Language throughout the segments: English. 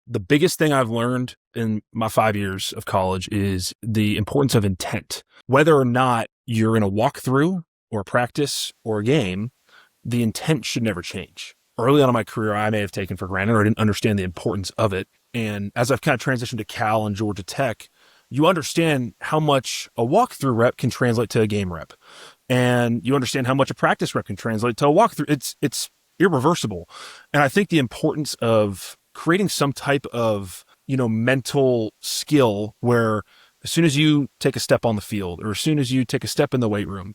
the biggest thing I've learned in my 5 years of college is the importance of intent. Whether or not you're in a walkthrough or a practice or a game, the intent should never change. Early on in my career, I may have taken for granted or I didn't understand the importance of it. And as I've kind of transitioned to Cal and Georgia Tech, you understand how much a walkthrough rep can translate to a game rep. And you understand how much a practice rep can translate to a walkthrough. It's irreversible. And I think the importance of creating some type of, mental skill where as soon as you take a step on the field or as soon as you take a step in the weight room,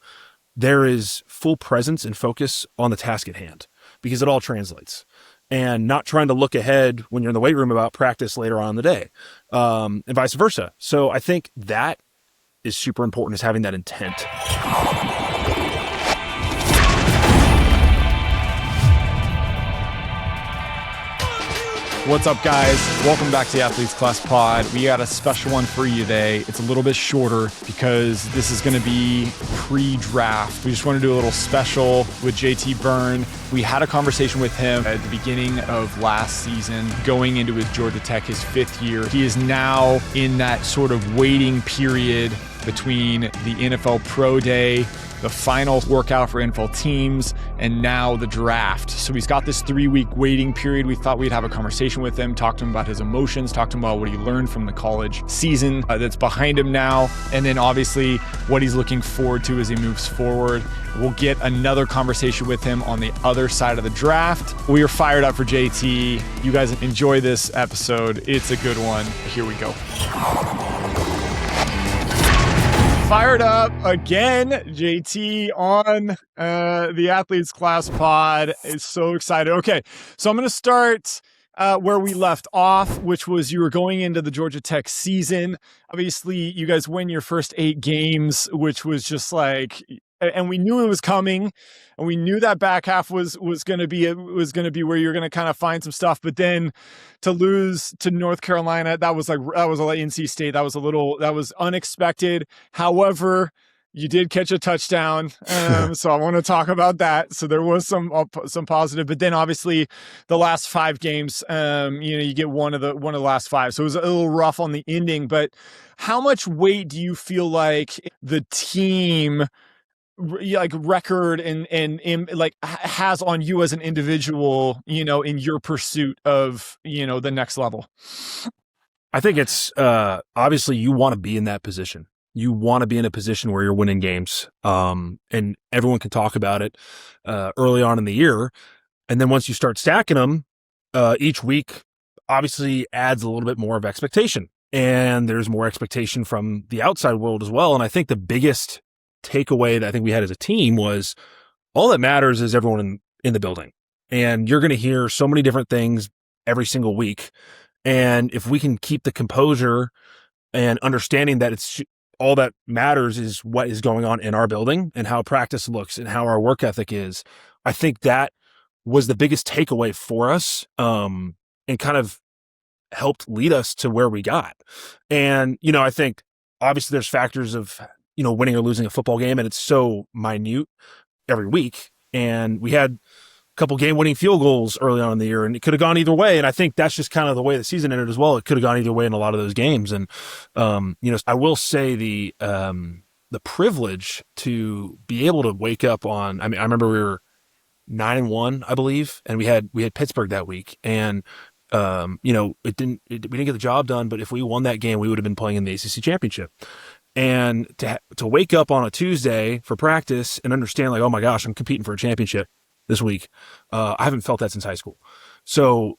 there is full presence and focus on the task at hand because it all translates, and not trying to look ahead when you're in the weight room about practice later on in the day, and vice versa. So I think that is super important, is having that intent. What's up, guys? Welcome back to the Athletes Class Pod. We got a special one for you today. It's a little bit shorter because this is going to be pre-draft. We just want to do a little special with JT Byrne. We had a conversation with him at the beginning of last season, going into his Georgia Tech, his 5th year. He is now in that sort of waiting period between the NFL Pro Day, the final workout for NFL teams, and now the draft. So he's got this 3-week waiting period. We thought we'd have a conversation with him, talk to him about his emotions, talk to him about what he learned from the college season that's behind him now, and then obviously what he's looking forward to as he moves forward. We'll get another conversation with him on the other side of the draft. We are fired up for JT. You guys enjoy this episode. It's a good one. Here we go. Fired up again, JT on the Athletes Class Pod. Is so excited. Okay, so I'm going to start where we left off, which was you were going into the Georgia Tech season. Obviously, you guys win your first 8 games, which was just like, and we knew it was coming, and we knew that back half was going to be where you're going to kind of find some stuff. But then to lose to North Carolina, that was like NC State. That was unexpected. However, you did catch a touchdown, so I want to talk about that. So there was some positive, but then obviously the last 5 games, you get one of the last 5. So it was a little rough on the ending. But how much weight do you feel like the team, like record and like has on you as an individual, in your pursuit of, the next level? I think it's obviously you want to be in that position. You want to be in a position where you're winning games, and everyone can talk about it early on in the year. And then once you start stacking them, each week obviously adds a little bit more of expectation. And there's more expectation from the outside world as well. And I think the biggest takeaway that I think we had as a team was all that matters is everyone in the building. And you're going to hear so many different things every single week. And if we can keep the composure and understanding that it's all that matters is what is going on in our building and how practice looks and how our work ethic is, I think that was the biggest takeaway for us, and kind of helped lead us to where we got. And, I think obviously there's factors of, winning or losing a football game, and it's so minute every week. And we had a couple game-winning field goals early on in the year, and it could have gone either way. And I think that's just kind of the way the season ended as well. It could have gone either way in a lot of those games. And, I will say the privilege to be able to wake up on, I remember we were 9-1, I believe, and we had Pittsburgh that week. And, we didn't get the job done, but if we won that game, we would have been playing in the ACC championship. And to wake up on a Tuesday for practice and understand, like, oh my gosh, I'm competing for a championship this week. I haven't felt that since high school. So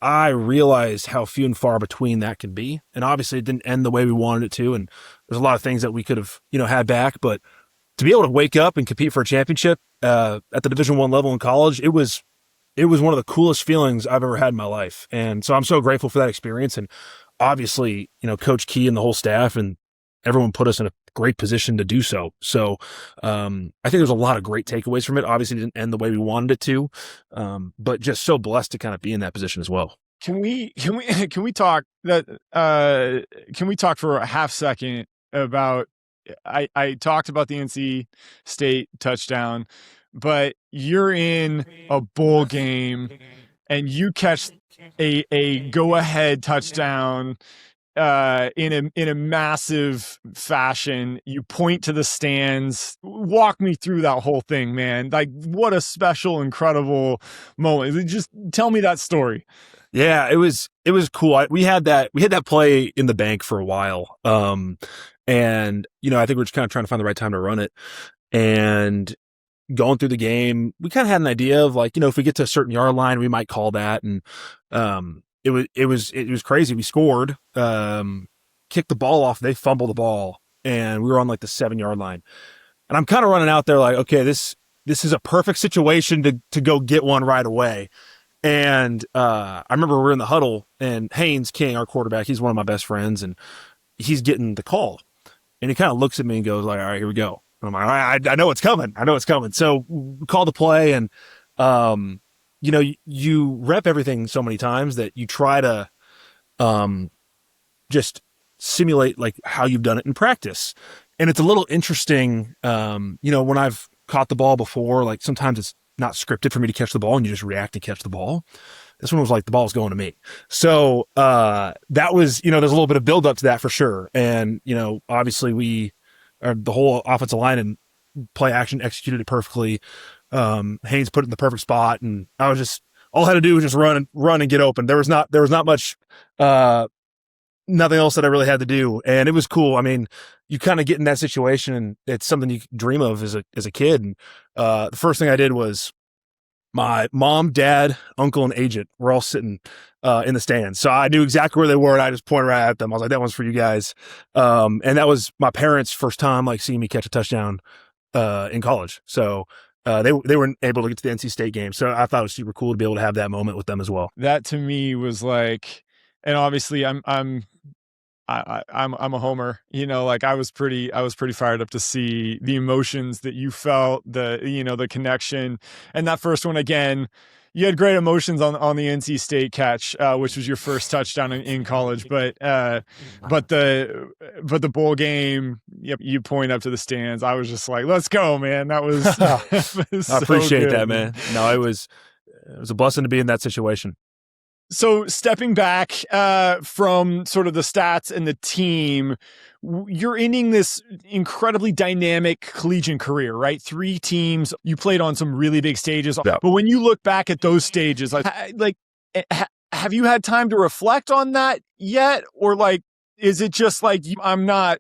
I realized how few and far between that can be. And obviously it didn't end the way we wanted it to. And there's a lot of things that we could have, had back, but to be able to wake up and compete for a championship, at the Division I level in college, it was one of the coolest feelings I've ever had in my life. And so I'm so grateful for that experience. And obviously, Coach Key and the whole staff and everyone put us in a great position to do so. So I think there's a lot of great takeaways from it. Obviously, it didn't end the way we wanted it to, but just so blessed to kind of be in that position as well. Can we talk for a half second about, I talked about the NC State touchdown, but you're in a bowl game and you catch a go ahead touchdown in a massive fashion. You point to the stands. Walk me through that whole thing, man. Like, what a special, incredible moment. Just tell me that story. Yeah, it was cool. We had that play in the bank for a while. And I think we're just kind of trying to find the right time to run it. And going through the game, we kind of had an idea of like, if we get to a certain yard line, we might call that. And it was crazy. We scored, kicked the ball off. They fumbled the ball, and we were on like the 7-yard line. And I'm kind of running out there like, okay, this is a perfect situation to go get one right away. And I remember we were in the huddle, and Haynes King, our quarterback, he's one of my best friends, and he's getting the call. And he kind of looks at me and goes like, all right, here we go. And I'm like, all right, I know it's coming. So we call the play, and you rep everything so many times that you try to just simulate like how you've done it in practice. And it's a little interesting, when I've caught the ball before, like sometimes it's not scripted for me to catch the ball and you just react and catch the ball. This one was like the ball's going to me. So that was, there's a little bit of build up to that for sure. And, obviously the whole offensive line and play action executed it perfectly. Haynes put it in the perfect spot, and I was just, all I had to do was just run and get open. There was not much, nothing else that I really had to do. And it was cool. I mean, you kind of get in that situation, and it's something you dream of as a kid. And the first thing I did was my mom, dad, uncle, and agent were all sitting in the stands. So I knew exactly where they were, and I just pointed right at them. I was like, that one's for you guys. And that was my parents' first time like seeing me catch a touchdown in college. So they weren't able to get to the NC State game. So I thought it was super cool to be able to have that moment with them as well. That to me was like, and obviously I'm a homer, like I was pretty fired up to see the emotions that you felt, the connection. And that first one, again, you had great emotions on the NC State catch, which was your first touchdown in college. But the bowl game, yep, you point up to the stands. I was just like, let's go, man. That was, I appreciate that, man. No, it was a blessing to be in that situation. So stepping back from sort of the stats and the team, you're ending this incredibly dynamic collegiate career, right? 3 teams, you played on some really big stages. Yeah. But when you look back at those stages, have you had time to reflect on that yet? Or like, is it just like, I'm not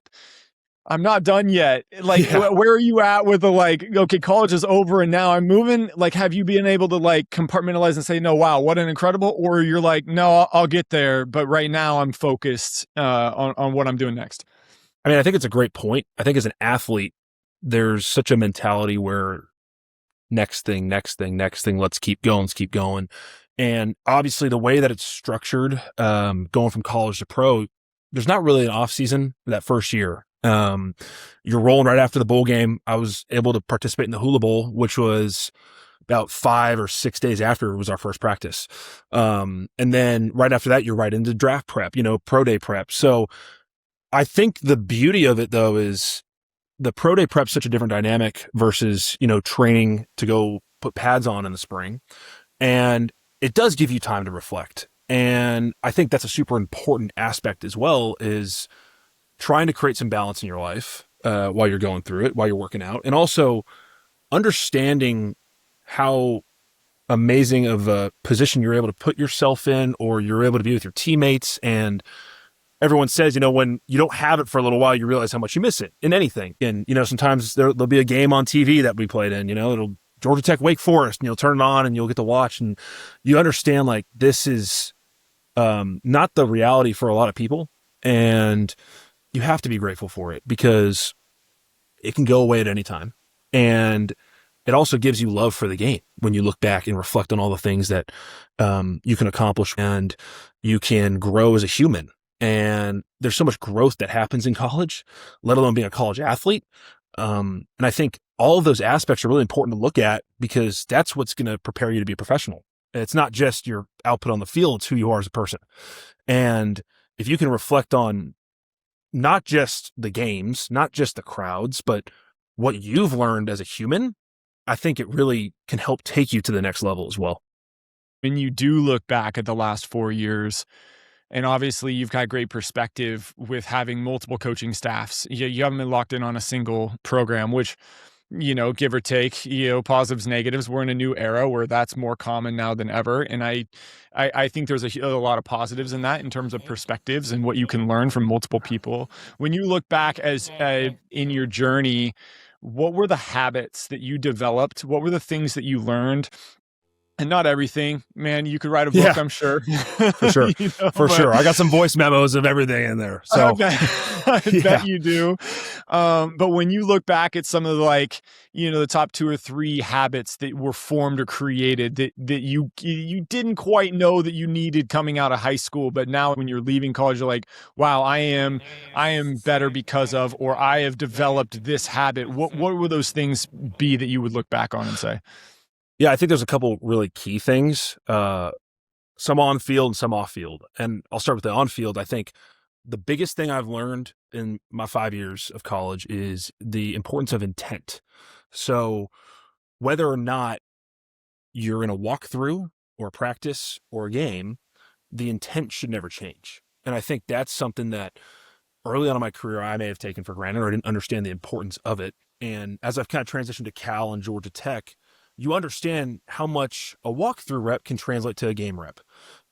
done yet? Like, yeah. Where are you at with the like, okay, college is over and now I'm moving? Like, have you been able to like compartmentalize and say, no, wow, what an incredible, or you're like, no, I'll get there, but right now I'm focused on what I'm doing next? I mean, I think it's a great point. I think as an athlete, there's such a mentality where next thing, let's keep going. And obviously the way that it's structured, going from college to pro, there's not really an off season that first year. You're rolling right after the bowl game. I was able to participate in the Hula Bowl, which was about 5 or 6 days after it was our first practice. And then right after that, you're right into draft prep, pro day prep. So I think the beauty of it though is the pro day prep such a different dynamic versus, training to go put pads on in the spring. And it does give you time to reflect. And I think that's a super important aspect as well, is trying to create some balance in your life while you're going through it, while you're working out, and also understanding how amazing of a position you're able to put yourself in, or you're able to be with your teammates. And everyone says, when you don't have it for a little while, you realize how much you miss it in anything. And, sometimes there'll be a game on TV that we played in, it'll Georgia Tech, Wake Forest, and you'll turn it on and you'll get to watch, and you understand like this is not the reality for a lot of people. And you have to be grateful for it because it can go away at any time. And it also gives you love for the game when you look back and reflect on all the things that you can accomplish, and you can grow as a human. And there's so much growth that happens in college, let alone being a college athlete. And I think all of those aspects are really important to look at, because that's what's going to prepare you to be a professional. It's not just your output on the field, it's who you are as a person. And if you can reflect on not just the games, not just the crowds, but what you've learned as a human, I think it really can help take you to the next level as well. when you do look back at the last 4 years, and obviously you've got great perspective with having multiple coaching staffs. You haven't been locked in on a single program, which, give or take, positives, negatives. We're in a new era where that's more common now than ever. And I think there's a lot of positives in that in terms of perspectives and what you can learn from multiple people. When you look back as in your journey, what were the habits that you developed? What were the things that you learned? And not everything, man. You could write a book, Yeah, I'm sure. for sure. For But sure. I got some voice memos of everything in there. So I yeah. bet you do. But when you look back at some of the top 2 or 3 habits that were formed or created that you didn't quite know that you needed coming out of high school, but now when you're leaving college, you're like, wow, I am better because of, or I have developed this habit. What would those things be that you would look back on and say? Yeah, I think there's a couple really key things, some on field and some off field. And I'll start with the on field. I think the biggest thing I've learned in my 5 years of college is the importance of intent. So whether or not you're in a walkthrough or a practice or a game, the intent should never change. And I think that's something that early on in my career, I may have taken for granted, or I didn't understand the importance of it. And as I've kind of transitioned to Cal and Georgia Tech, you understand how much a walkthrough rep can translate to a game rep.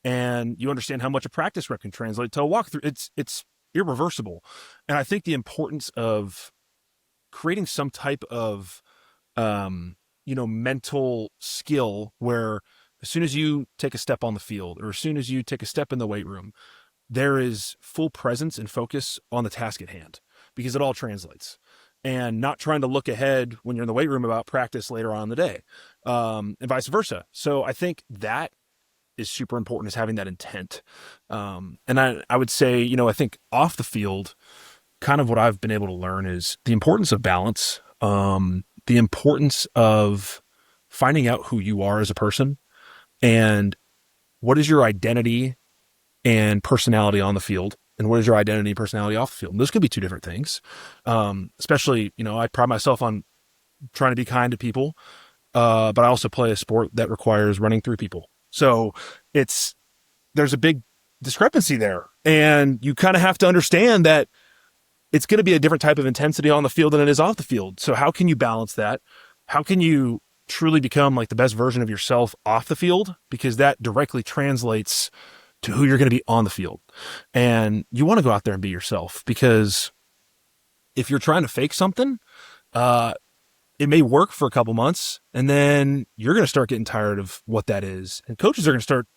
And you understand how much a practice rep can translate to a walkthrough. It's irreversible. And I think the importance of creating some type of, mental skill where as soon as you take a step on the field or as soon as you take a step in the weight room, there is full presence and focus on the task at hand because it all translates. And not trying to look ahead when you're in the weight room about practice later on in the day, and vice versa. So I think that is super important, is having that intent. And I would say, I think off the field, kind of what I've been able to learn is the importance of balance, the importance of finding out who you are as a person and what is your identity and personality on the field. And what is your identity and personality off the field? And those could be 2 different things. Especially, I pride myself on trying to be kind to people, but I also play a sport that requires running through people. So there's a big discrepancy there. And you kind of have to understand that it's going to be a different type of intensity on the field than it is off the field. So how can you balance that? How can you truly become like the best version of yourself off the field? Because that directly translates to who you're going to be on the field. And you want to go out there and be yourself, because if you're trying to fake something, it may work for a couple months and then you're going to start getting tired of what that is. And coaches are going to start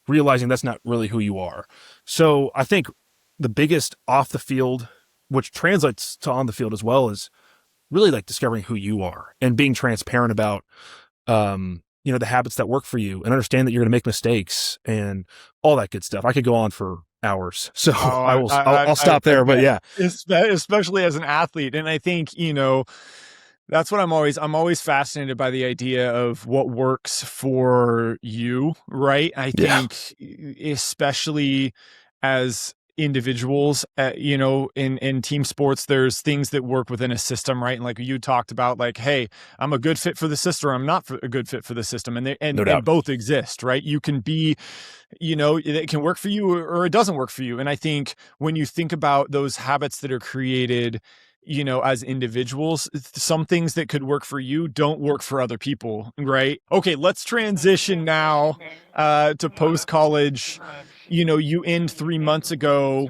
realizing that's not really who you are. So I think the biggest off the field, which translates to on the field as well, is really like discovering who you are and being transparent about, the habits that work for you, and understand that you're going to make mistakes and all that good stuff. I could go on for hours. So I'll stop there, but yeah. Especially as an athlete. And I think, that's what I'm always fascinated by, the idea of what works for you. Right. I think especially as individuals, in team sports, there's things that work within a system, right? And like you talked about, like, hey, I'm a good fit for the system, or I'm not a good fit for the system. And and both exist, right? You can be, it can work for you or it doesn't work for you. And I think when you think about those habits that are created, as individuals, some things that could work for you don't work for other people, right? Okay, let's transition now to post-college. You end 3 months ago.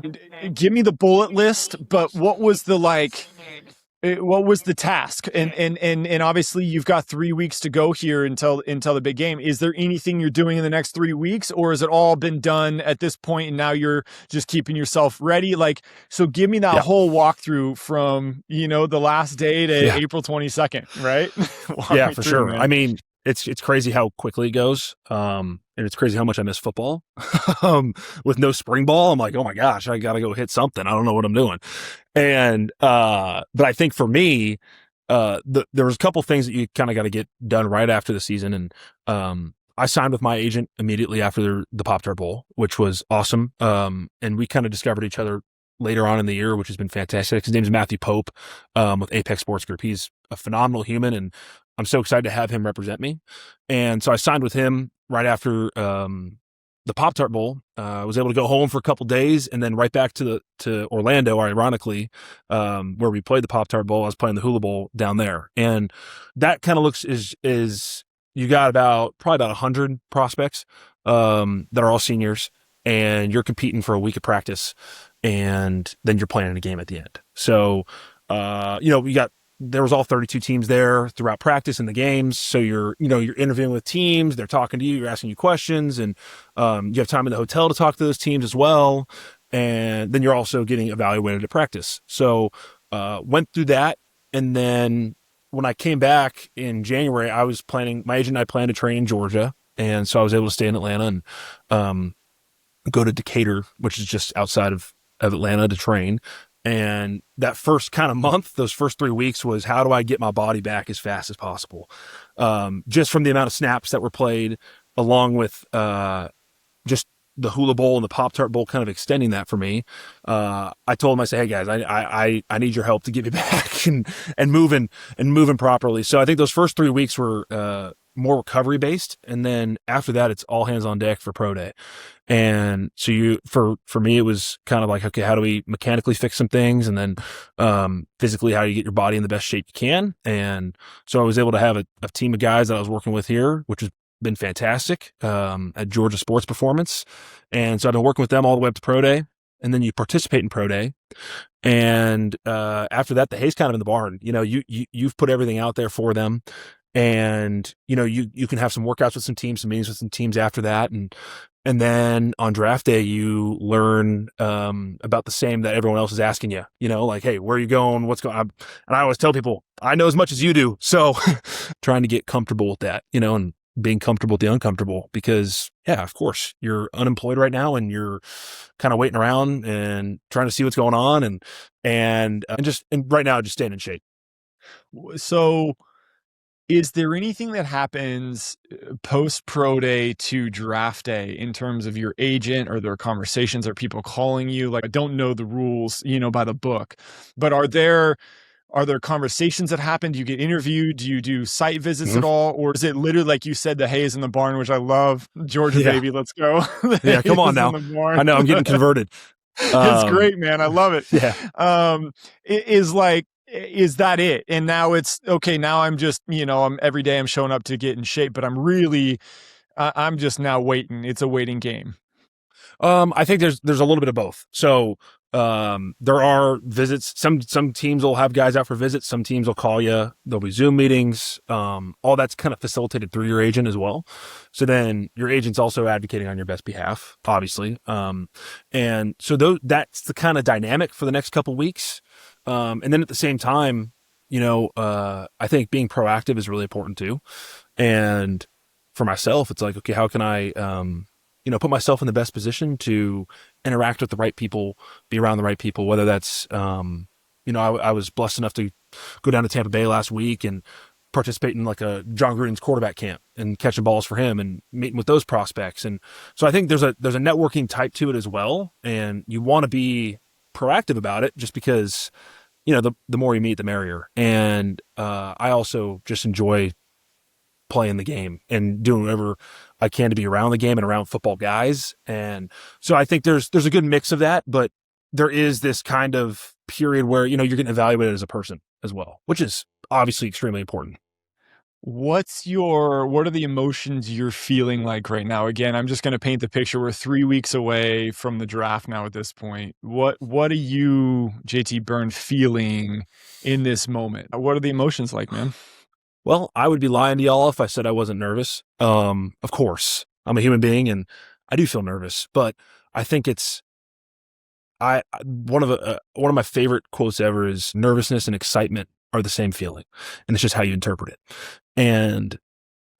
Give me the bullet list, but what was the task? And obviously you've got 3 weeks to go here until the big game. Is there anything you're doing in the next 3 weeks, or has it all been done at this point and now you're just keeping yourself ready? So give me that whole walkthrough from, the last day to April 22nd, right? Yeah, for sure. Man. I mean, it's crazy how quickly it goes. And it's crazy how much I miss football. With no spring ball, I'm like, oh my gosh, I got to go hit something. I don't know what I'm doing. And, but I think for me, there was a couple things that you kind of got to get done right after the season. And, I signed with my agent immediately after the Pop-Tart Bowl, which was awesome. And we kind of discovered each other later on in the year, which has been fantastic. His name is Matthew Pope, with Apex Sports Group. He's a phenomenal human, and I'm so excited to have him represent me. And so I signed with him right after the Pop-Tart Bowl. I was able to go home for a couple days and then right back to Orlando, ironically, where we played the Pop-Tart Bowl. I was playing the Hula Bowl down there. And that kind of looks is you got probably about 100 prospects that are all seniors, and you're competing for a week of practice, and then you're playing a game at the end. So, there was all 32 teams there throughout practice and the games. So you're interviewing with teams, they're talking to you, you're asking you questions, and you have time in the hotel to talk to those teams as well. And then you're also getting evaluated at practice. So, went through that. And then when I came back in January, my agent and I planned to train in Georgia. And so I was able to stay in Atlanta and, go to Decatur, which is just outside of Atlanta, to train. And that first kind of month, those first 3 weeks, was how do I get my body back as fast as possible? Just from the amount of snaps that were played, along with just the Hula Bowl and the Pop-Tart Bowl kind of extending that for me. I told them, I said, hey guys, I need your help to get me back and moving properly. So I think those first 3 weeks were more recovery based, and then after that, it's all hands on deck for pro day. And so for me, it was kind of like, okay, how do we mechanically fix some things? And then, physically, how do you get your body in the best shape you can? And so I was able to have a team of guys that I was working with here, which has been fantastic, at Georgia Sports Performance. And so I've been working with them all the way up to pro day. And then you participate in pro day. And, after that, the hay's kind of in the barn. You've put everything out there for them. And, you can have some workouts with some teams, some meetings with some teams after that. And then on draft day, you learn, about the same that everyone else is asking you, like, hey, where are you going? What's going on? And I always tell people, I know as much as you do. So trying to get comfortable with that, and being comfortable with the uncomfortable, because yeah, of course you're unemployed right now and you're kind of waiting around and trying to see what's going on. And right now just staying in shape. So, is there anything that happens post pro day to draft day in terms of your agent, or their conversations, or people calling you? Like, I don't know the rules, by the book, but are there conversations that happen? Do you get interviewed? Do you do site visits at all? Or is it literally, like you said, the hay is in the barn, which I love? Georgia, Yeah. baby, let's go. Yeah. Come on now. I know I'm getting converted. It's great, man. I love it. Yeah. Is that it? And now it's okay. Now I'm just, every day I'm showing up to get in shape, but I'm just now waiting. It's a waiting game. I think there's a little bit of both. So, there are visits. Some teams will have guys out for visits. Some teams will call you. There'll be Zoom meetings. All that's kind of facilitated through your agent as well. So then your agent's also advocating on your best behalf, obviously. And so that's the kind of dynamic for the next couple weeks. And then at the same time, I think being proactive is really important too. And for myself, it's like, okay, how can I, put myself in the best position to interact with the right people, be around the right people, whether that's, I was blessed enough to go down to Tampa Bay last week and participate in like a John Gruden's quarterback camp and catching balls for him and meeting with those prospects. And so I think there's a networking type to it as well. And you want to be proactive about it, just because, the more you meet, the merrier. And, I also just enjoy playing the game and doing whatever I can to be around the game and around football guys. And so I think there's a good mix of that, but there is this kind of period where, you're getting evaluated as a person as well, which is obviously extremely important. What are the emotions you're feeling like right now? Again, I'm just going to paint the picture. We're 3 weeks away from the draft now at this point. What are you, JT Byrne, feeling in this moment? What are the emotions like, man? Well, I would be lying to y'all if I said I wasn't nervous. Of course, I'm a human being and I do feel nervous, but I think one of my favorite quotes ever is nervousness and excitement are the same feeling, and it's just how you interpret it. And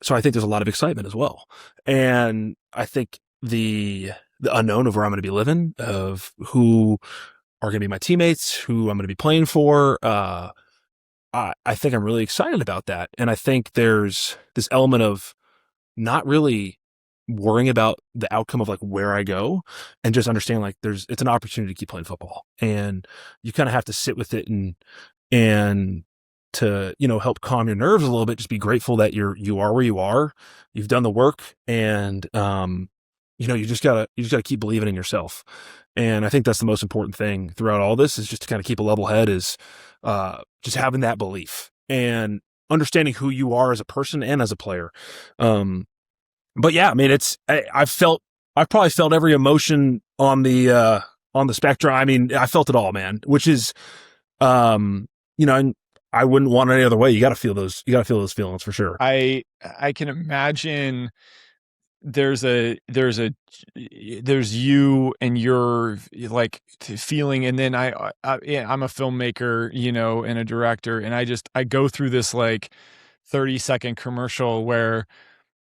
so I think there's a lot of excitement as well. And I think the unknown of where I'm going to be living, of who are going to be my teammates, who I'm going to be playing for, I think I'm really excited about that. And I think there's this element of not really worrying about the outcome of like where I go, and just understanding like it's an opportunity to keep playing football, and you kind of have to sit with it and to, help calm your nerves a little bit, just be grateful that you are where you are, you've done the work, and, you just gotta keep believing in yourself. And I think that's the most important thing throughout all this, is just to kind of keep a level head, is, just having that belief and understanding who you are as a person and as a player. But yeah, I mean, I've probably felt every emotion on the spectrum. I mean, I felt it all, man, which is, and I wouldn't want it any other way. You got to feel those feelings for sure. I can imagine there's you and your like feeling, and then I'm a filmmaker, and a director, and I go through this like 30-second commercial where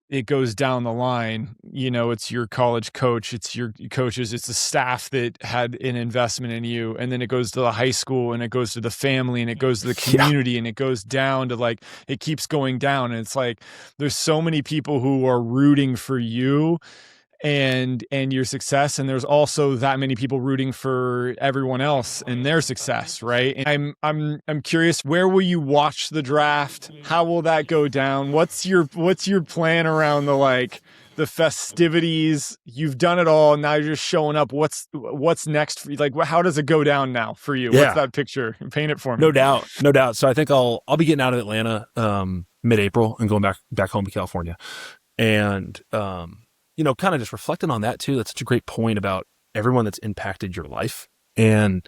it goes down the line. It's your college coach, it's your coaches, it's the staff that had an investment in you, and then it goes to the high school, and it goes to the family, and it goes to the community, and it goes down to like, it keeps going down, and it's like there's so many people who are rooting for you and your success, and there's also that many people rooting for everyone else and their success, right? And I'm curious, where will you watch the draft? How will that go down? What's your plan around the festivities? You've done it all, now you're just showing up. What's next for you? Like, how does it go down now for you? Yeah. What's that picture? Paint it for me. No doubt. So I think I'll be getting out of Atlanta mid-April and going back home to California, and kind of just reflecting on that too. That's such a great point about everyone that's impacted your life. And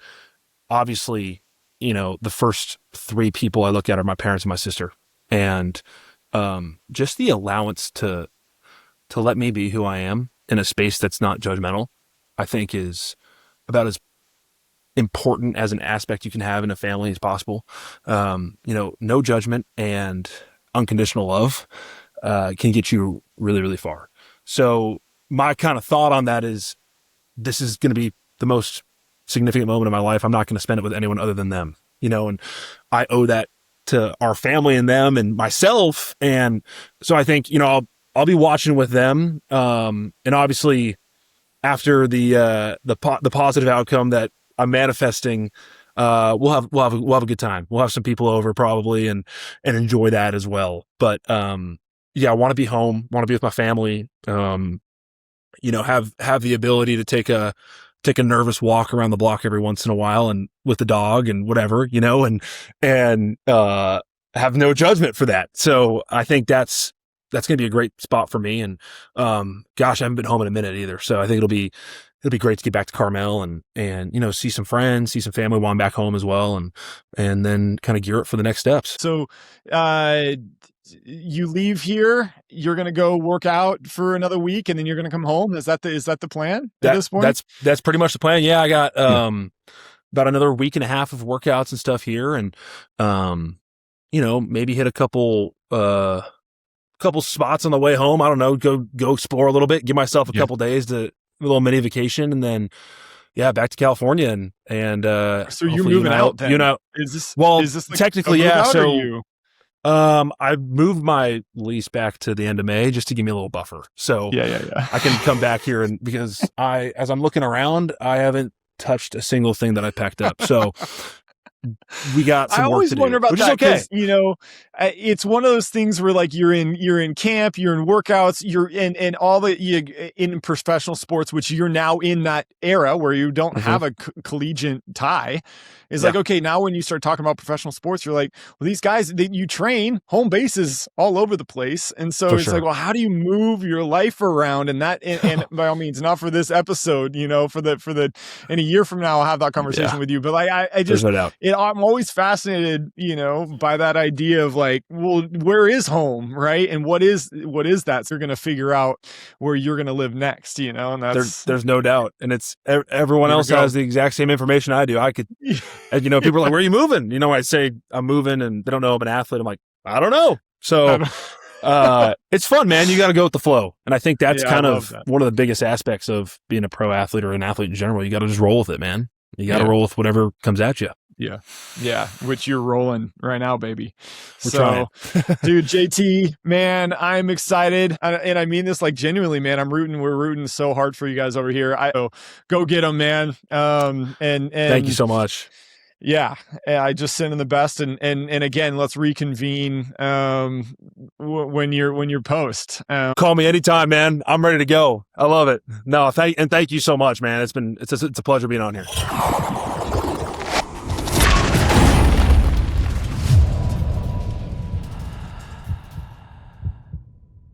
obviously, the first three people I look at are my parents and my sister. And just the allowance to let me be who I am in a space that's not judgmental, I think is about as important as an aspect you can have in a family as possible. No judgment and unconditional love can get you really, really far. So my kind of thought on that is, this is going to be the most significant moment of my life. I'm not going to spend it with anyone other than them, and I owe that to our family and them and myself. And so I think, I'll be watching with them. And obviously after the positive outcome that I'm manifesting, we'll have a good time. We'll have some people over probably and enjoy that as well. But, yeah, I want to be home, want to be with my family, have the ability to take a nervous walk around the block every once in a while, and with the dog and whatever, and have no judgment for that. So I think that's going to be a great spot for me. And, gosh, I haven't been home in a minute either. So I think it'll be great to get back to Carmel and, see some friends, see some family while I'm back home as well. And then kind of gear up for the next steps. So, you leave here, you're going to go work out for another week, and then you're going to come home. Is that the plan at this point? That's pretty much the plan. Yeah. I got, about another week and a half of workouts and stuff here. And, maybe hit a couple spots on the way home. I don't know, go explore a little bit, give myself a couple days to a little mini vacation, and then, back to California. And so you're moving out then? Is this like technically, yeah. So, I moved my lease back to the end of May just to give me a little buffer. So I can come back here, and because as I'm looking around, I haven't touched a single thing that I packed up. So we got some work to do. I always wonder about that, because it's one of those things where like you're in camp, you're in workouts, you're in all in professional sports, which you're now in that era where you don't have a collegiate tie. It's like, okay, now when you start talking about professional sports, you're like, well, these guys, you train, home bases all over the place. And so like, well, how do you move your life around? And that, and by all means, not for this episode, for the, in a year from now, I'll have that conversation with you. But like, I just, no doubt. I'm always fascinated, by that idea of like, well, where is home, right? And what is that? So you're going to figure out where you're going to live next, and that's there's no doubt. And it's everyone else has the exact same information I do. I could, and, people are like, where are you moving? I say I'm moving, and they don't know I'm an athlete. I'm like, I don't know. So it's fun, man. You got to go with the flow. And I think that's kind of one of the biggest aspects of being a pro athlete or an athlete in general. You got to just roll with it, man. You got to roll with whatever comes at you. Yeah. Yeah. Which you're rolling right now, baby. We're trying. Dude, JT, man, I'm excited. And I mean this like genuinely, man. We're rooting so hard for you guys over here. Go get them, man. And thank you so much. Yeah, I just send in the best, and again, let's reconvene when you're post. Call me anytime, man. I'm ready to go. I love it. No, thank you so much, man. It's a pleasure being on here.